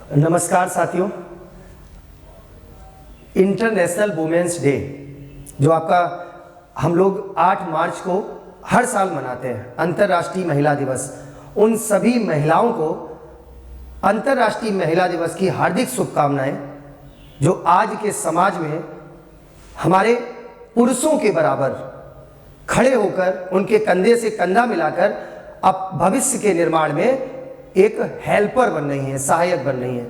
नमस्कार साथियों। International women's day जो आपका हम लोग 8 मार्च को हर साल मनाते हैं, अंतर्राष्ट्रीय महिला दिवस, उन सभी महिलाओं को अंतर्राष्ट्रीय महिला दिवस की हार्दिक शुभकामनाएं जो आज के समाज में हमारे पुरुषों के बराबर खड़े होकर उनके कंधे से कंधा मिलाकर अब भविष्य के निर्माण में एक हेल्पर बन रही हैं, सहायक बन रही हैं।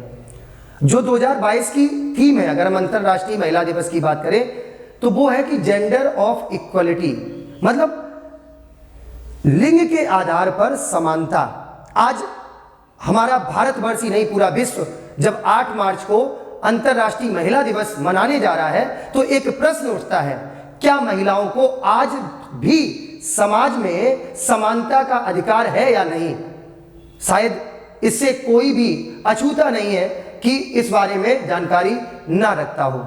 जो 2022 की थीम है, अगर हम अंतर्राष्ट्रीय महिला दिवस की बात करें तो वो है कि जेंडर ऑफ इक्वलिटी, मतलब लिंग के आधार पर समानता। आज हमारा भारतवर्ष ही नहीं, पूरा विश्व जब 8 मार्च को अंतर्राष्ट्रीय महिला दिवस मनाने जा रहा है तो एक प्रश्न उठता है, क्या महिलाओं को आज भी समाज में समानता का अधिकार है या नहीं? शायद इससे कोई भी अछूता नहीं है कि इस बारे में जानकारी ना रखता हो।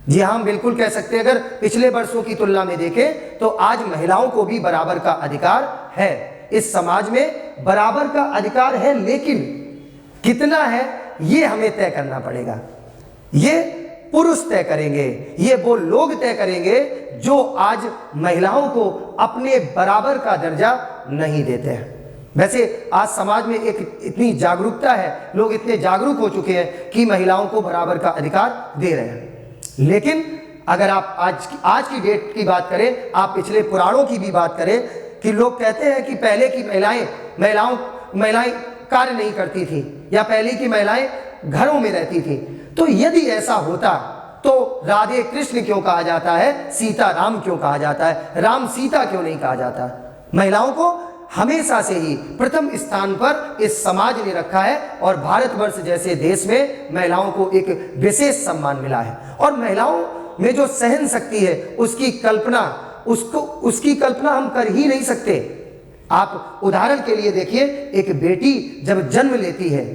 जी हाँ, हम बिल्कुल कह सकते हैं, अगर पिछले वर्षों की तुलना में देखें तो आज महिलाओं को भी बराबर का अधिकार है। इस समाज में बराबर का अधिकार है, लेकिन कितना है ये हमें तय करना पड़ेगा। ये पुरुष तय करेंगे, ये वो लोग तय करेंगे जो आज महिलाओं को अपने बराबर का दर्जा नहीं देते हैं। वैसे आज समाज में एक इतनी जागरूकता है, लोग इतने जागरूक हो चुके हैं कि महिलाओं को बराबर का अधिकार दे रहे हैं। लेकिन अगर आप आज की डेट की बात करें, आप पिछले पुराणों की भी बात करें कि लोग कहते हैं कि पहले की महिलाएं कार्य नहीं करती थी, या पहले की महिलाएं घरों में रहती थी। तो यदि ऐसा होता तो राधे कृष्ण क्यों कहा जाता है, सीता राम क्यों कहा जाता है, राम सीता क्यों नहीं कहा जाता? महिलाओं को हमेशा से ही प्रथम स्थान पर इस समाज ने रखा है और भारतवर्ष जैसे देश में महिलाओं को एक विशेष सम्मान मिला है। और महिलाओं में जो सहन शक्ति है उसकी कल्पना हम कर ही नहीं सकते। आप उदाहरण के लिए देखिए, एक बेटी जब जन्म लेती है,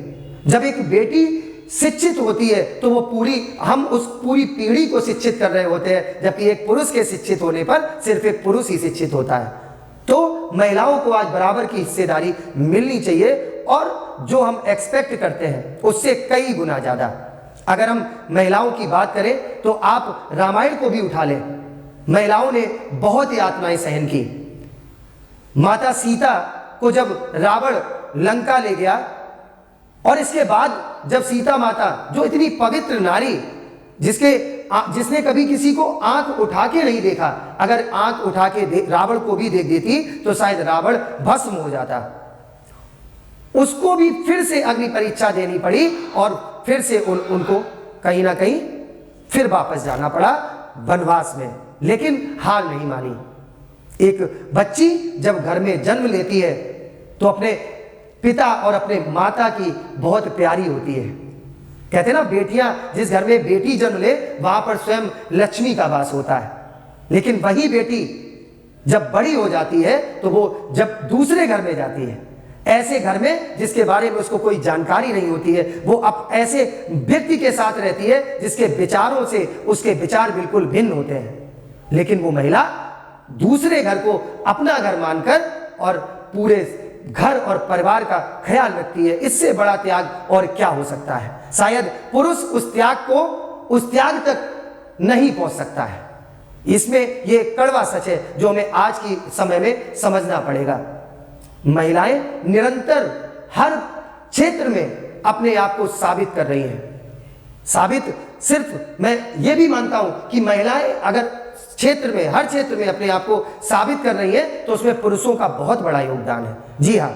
जब एक बेटी शिक्षित होती है तो वो पूरी पीढ़ी को शिक्षित कर रहे होते हैं, जबकि एक पुरुष के शिक्षित होने पर सिर्फ एक पुरुष ही शिक्षित होता है। तो महिलाओं को आज बराबर की हिस्सेदारी मिलनी चाहिए, और जो हम एक्सपेक्ट करते हैं उससे कई गुना ज्यादा। अगर हम महिलाओं की बात करें तो आप रामायण को भी उठा लें, महिलाओं ने बहुत यातनाएं सहन की। माता सीता को जब रावण लंका ले गया, और इसके बाद जब सीता माता, जो इतनी पवित्र नारी, जिसने कभी किसी को आंख उठा के नहीं देखा, अगर आंख उठा के रावण को भी देख देती तो शायद रावण भस्म हो जाता। उसको भी फिर से अग्नि परीक्षा देनी पड़ी और फिर से उनको कहीं ना कहीं फिर वापस जाना पड़ा वनवास में, लेकिन हार नहीं मानी। एक बच्ची जब घर में जन्म लेती है तो अपने पिता और अपने माता की बहुत प्यारी होती है। कहते हैं ना, बेटियां, जिस घर में बेटी जन्म ले वहां पर स्वयं लक्ष्मी का वास होता है। लेकिन वही बेटी जब बड़ी हो जाती है तो वो जब दूसरे घर में जाती है, ऐसे घर में जिसके बारे में उसको कोई जानकारी नहीं होती है, वो अब ऐसे व्यक्ति के साथ रहती है जिसके विचारों से उसके विचार बिल्कुल भिन्न होते हैं। लेकिन वो महिला दूसरे घर को अपना घर मानकर और पूरे घर और परिवार का ख्याल रखती है। इससे बड़ा त्याग और क्या हो सकता है? शायद पुरुष उस त्याग तक नहीं पहुंच सकता है। इसमें ये कड़वा सच है जो हमें आज की समय में समझना पड़ेगा। महिलाएं निरंतर हर क्षेत्र में अपने आप को साबित कर रही हैं। सिर्फ मैं ये भी मानता हूं कि महिलाएं अगर हर क्षेत्र में अपने आप को साबित कर रही है तो उसमें पुरुषों का बहुत बड़ा योगदान है। जी हाँ,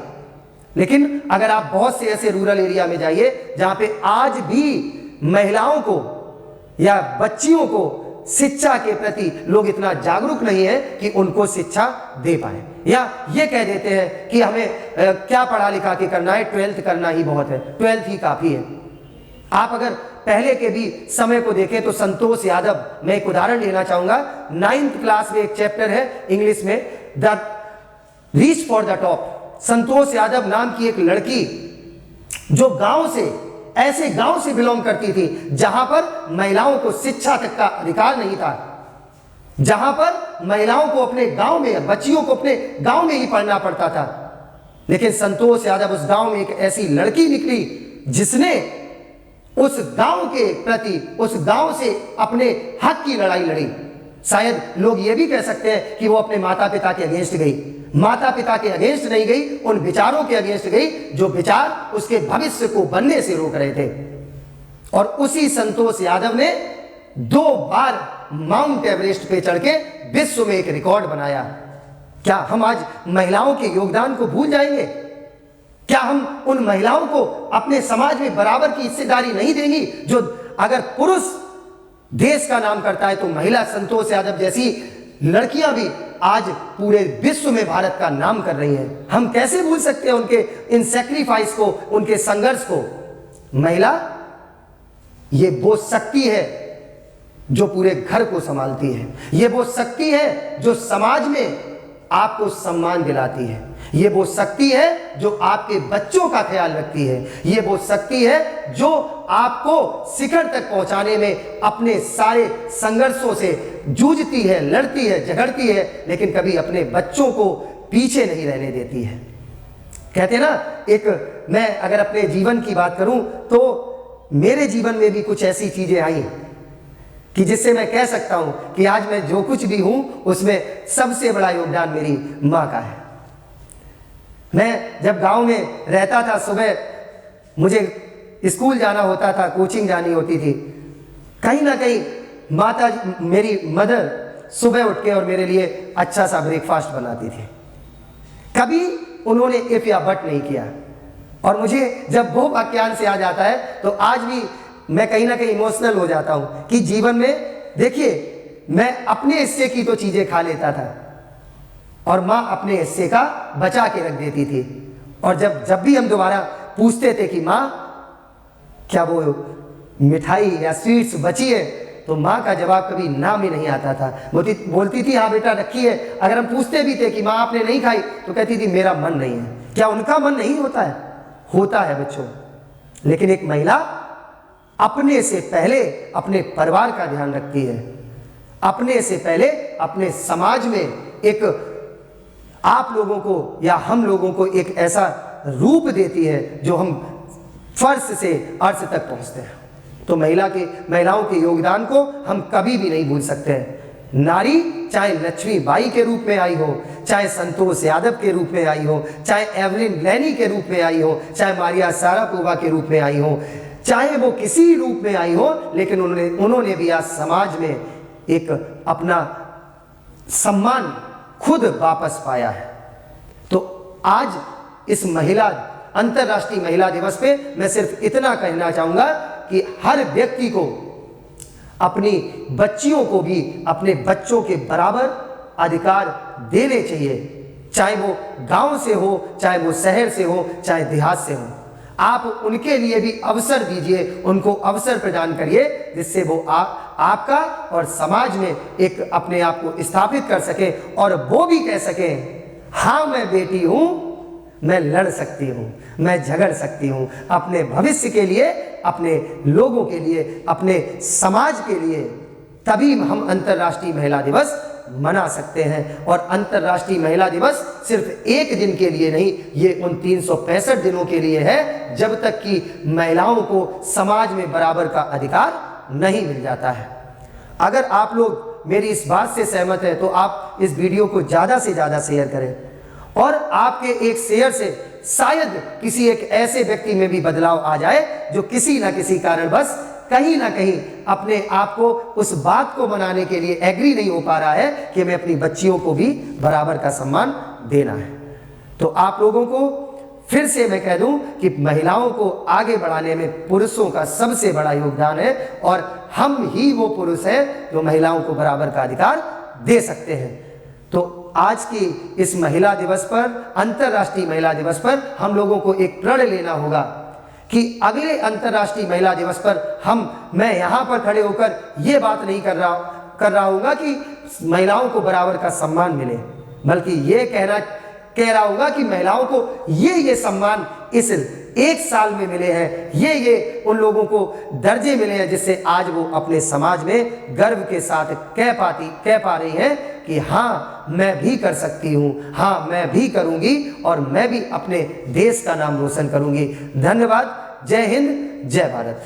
लेकिन अगर आप बहुत से ऐसे रूरल एरिया में जाइए जहां पे आज भी महिलाओं को या बच्चियों को शिक्षा के प्रति लोग इतना जागरूक नहीं है कि उनको शिक्षा दे पाए, या ये कह देते हैं कि हमें क्या पढ़ा लिखा के करना है, 12th करना ही बहुत है, 12th ही काफी है। आप अगर पहले के भी समय को देखें तो संतोष यादव, मैं एक उदाहरण लेना चाहूंगा, 9th क्लास में एक चैप्टर है इंग्लिश में, the reach for the top. Santosh Yadav नाम की एक लड़की जो ऐसे गांव से बिलोंग करती थी जहां पर महिलाओं को शिक्षा तक का अधिकार नहीं था, जहां पर महिलाओं को अपने गांव में, बच्चियों को अपने गांव में ही पढ़ना पड़ता था। लेकिन संतोष यादव उस गांव में एक ऐसी लड़की निकली जिसने उस गांव के प्रति, उस गांव से अपने हक की लड़ाई लड़ी। शायद लोग ये भी कह सकते हैं कि वो अपने माता पिता के अगेंस्ट गई, माता पिता के अगेंस्ट नहीं गई, उन विचारों के अगेंस्ट गई जो विचार उसके भविष्य को बनने से रोक रहे थे। और उसी संतोष यादव ने 2 बार माउंट एवरेस्ट पे चढ़ के विश्व में एक रिकॉर्ड बनाया। क्या हम आज महिलाओं के योगदान को भूल जाएंगे? क्या हम उन महिलाओं को अपने समाज में बराबर की हिस्सेदारी नहीं देंगी? जो अगर पुरुष देश का नाम करता है तो महिला संतोष यादव जैसी लड़कियां भी आज पूरे विश्व में भारत का नाम कर रही हैं। हम कैसे भूल सकते हैं उनके इन सैक्रिफाइस को, उनके संघर्ष को? महिला ये वो शक्ति है जो पूरे घर को संभालती है, ये वो शक्ति है जो समाज में आपको सम्मान दिलाती है, ये वो शक्ति है जो आपके बच्चों का ख्याल रखती है, ये वो शक्ति है जो आपको शिखर तक पहुंचाने में अपने सारे संघर्षों से जूझती है, लड़ती है, झगड़ती है, लेकिन कभी अपने बच्चों को पीछे नहीं रहने देती है। कहते ना, एक मैं अगर अपने जीवन की बात करूं तो मेरे जीवन में भी कुछ ऐसी चीजें आई कि जिससे मैं कह सकता हूं कि आज मैं जो कुछ भी हूं उसमें सबसे बड़ा योगदान मेरी मां का है। मैं जब गांव में रहता था, सुबह मुझे स्कूल जाना होता था, कोचिंग जानी होती थी, कहीं ना कहीं माता मेरी मदर सुबह उठ के और मेरे लिए अच्छा सा ब्रेकफास्ट बनाती थी। कभी उन्होंने इफ या बट नहीं किया। और मुझे जब वो वाक्यांश याद आता है तो आज भी मैं कहीं ना कहीं इमोशनल हो जाता हूं कि जीवन में देखिए, मैं अपने हिस्से की तो चीजें खा लेता था और मां अपने हिस्से का बचा के रख देती थी। और जब भी हम दोबारा पूछते थे कि मां क्या वो मिठाई या स्वीट्स बची है, तो मां का जवाब कभी नाम ही नहीं आता था। बोलती थी हाँ बेटा रखी है। अगर हम पूछते भी थे कि मां आपने नहीं खाई, तो कहती थी मेरा मन नहीं है। क्या उनका मन नहीं होता है? होता है बच्चों। लेकिन एक महिला अपने से पहले अपने परिवार का ध्यान रखती है, अपने से पहले अपने समाज में एक आप लोगों को या हम लोगों को एक ऐसा रूप देती है जो हम फर्श से अर्श तक पहुंचते हैं। तो महिलाओं के योगदान को हम कभी भी नहीं भूल सकते हैं। नारी चाहे लक्ष्मी बाई के रूप में आई हो, चाहे संतोष यादव के रूप में आई हो, चाहे एवलिन लैनी के रूप में आई हो, चाहे मारिया शारापोवा के रूप में आई हो, चाहे वो किसी रूप में आई हो, लेकिन उन्होंने भी आज समाज में एक अपना सम्मान खुद वापस पाया है। तो आज इस अंतर्राष्ट्रीय महिला दिवस पे मैं सिर्फ इतना कहना चाहूंगा कि हर व्यक्ति को अपनी बच्चियों को भी अपने बच्चों के बराबर अधिकार देने चाहिए, चाहे वो गांव से हो, चाहे वो शहर से हो, चाहे देहात से हो। आप उनके लिए भी अवसर दीजिए, उनको अवसर प्रदान करिए, जिससे वो आपका और समाज में एक अपने आप को स्थापित कर सके और वो भी कह सके हाँ मैं बेटी हूं, मैं लड़ सकती हूं, मैं झगड़ सकती हूं अपने भविष्य के लिए, अपने लोगों के लिए, अपने समाज के लिए। तभी हम अंतर्राष्ट्रीय महिला दिवस मना सकते हैं। और अंतर्राष्ट्रीय महिला दिवस सिर्फ एक दिन के लिए नहीं, ये उन 365 दिनों के लिए है, जब तक कि महिलाओं को समाज में बराबर का अधिकार नहीं मिल जाता है। अगर आप लोग मेरी इस बात से सहमत हैं तो आप इस वीडियो को ज़्यादा से ज़्यादा शेयर करें, और आपके एक शेयर से शायद किसी एक ऐसे व्यक्ति में भी बदलाव आ जाए जो किसी ना किसी कारणवश कहीं ना कहीं अपने आप को उस बात को मनाने के लिए एग्री नहीं हो पा रहा है कि मैं अपनी बच्चियों को भी बराबर का सम्मान देना है। तो आप लोगों को फिर से मैं कह दूं कि महिलाओं को आगे बढ़ाने में पुरुषों का सबसे बड़ा योगदान है, और हम ही वो पुरुष हैं जो महिलाओं को बराबर का अधिकार दे सकते हैं। तो आज की इस महिला दिवस पर, अंतर्राष्ट्रीय महिला दिवस पर, हम लोगों को एक प्रण लेना होगा कि अगले अंतर्राष्ट्रीय महिला दिवस पर मैं यहाँ पर खड़े होकर ये बात नहीं कर रहा हूँगा कि महिलाओं को बराबर का सम्मान मिले, बल्कि ये कह रहा हूँगा कि महिलाओं को ये सम्मान इस एक साल में मिले हैं, ये उन लोगों को दर्जे मिले हैं जिससे आज वो अपने समाज में गर्व के साथ कह पा रही हैं कि हाँ मैं भी कर सकती हूँ, हाँ मैं भी करूँगी और मैं भी अपने देश का नाम रोशन करूँगी। धन्यवाद। जय हिंद, जय भारत।